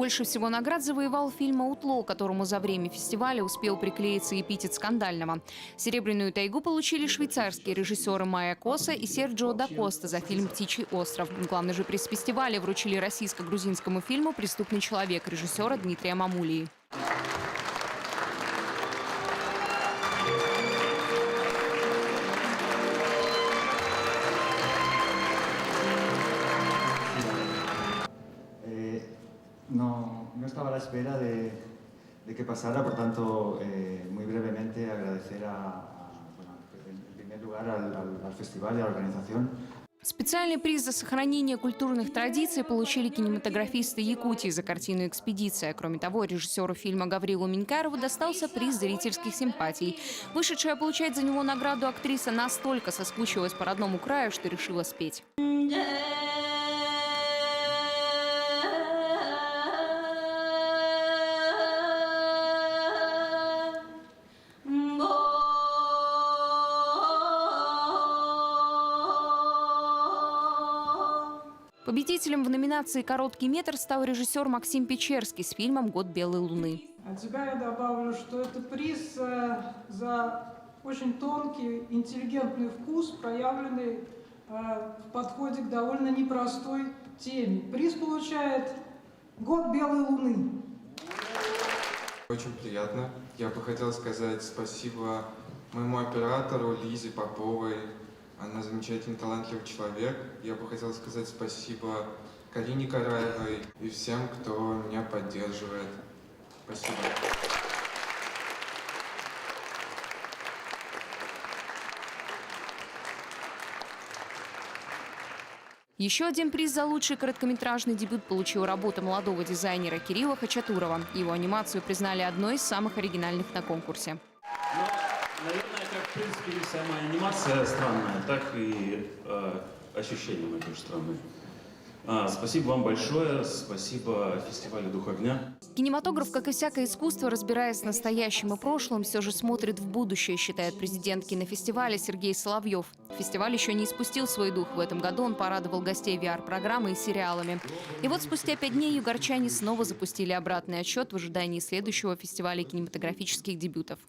Больше всего наград завоевал фильм «Аутло», которому за время фестиваля успел приклеиться эпитет скандального. «Серебряную тайгу» получили швейцарские режиссеры Майя Коса и Серджио да Коста за фильм «Птичий остров». Главный же приз фестиваля вручили российско-грузинскому фильму «Преступный человек» режиссера Дмитрия Мамулии. No estaba a la espera de que pasara, por tanto, muy brevemente agradecer en primer lugar al festival y a la organización. Специальный приз за сохранение культурных традиций получили кинематографисты Якутии за картину «Экспедиция». Кроме того, режиссеру фильма Гаврилу Минькарову достался приз зрительских симпатий. Вышедшая получать за него награду актриса настолько соскучилась по родному краю, что решила спеть. Победителем в номинации «Короткий метр» стал режиссер Максим Печерский с фильмом «Год белой луны». От себя я добавлю, что это приз за очень тонкий, интеллигентный вкус, проявленный в подходе к довольно непростой теме. Приз получает «Год белой луны». Очень приятно. Я бы хотел сказать спасибо моему оператору Лизе Поповой. Она замечательный, талантливый человек. Я бы хотел сказать спасибо Карине Караевой и всем, кто меня поддерживает. Спасибо. Еще один приз за лучший короткометражный дебют получил работа молодого дизайнера Кирилла Хачатурова. Его анимацию признали одной из самых оригинальных на конкурсе. Наверное, как, в принципе, и сама анимация странная, так и ощущения мои тоже странные. Спасибо вам большое, спасибо фестивалю «Дух огня». Кинематограф, как и всякое искусство, разбираясь с настоящим и прошлым, все же смотрит в будущее, считает президент кинофестиваля Сергей Соловьев. Фестиваль еще не испустил свой дух. В этом году он порадовал гостей VR-программой и сериалами. И вот спустя 5 дней югорчане снова запустили обратный отсчет в ожидании следующего фестиваля кинематографических дебютов.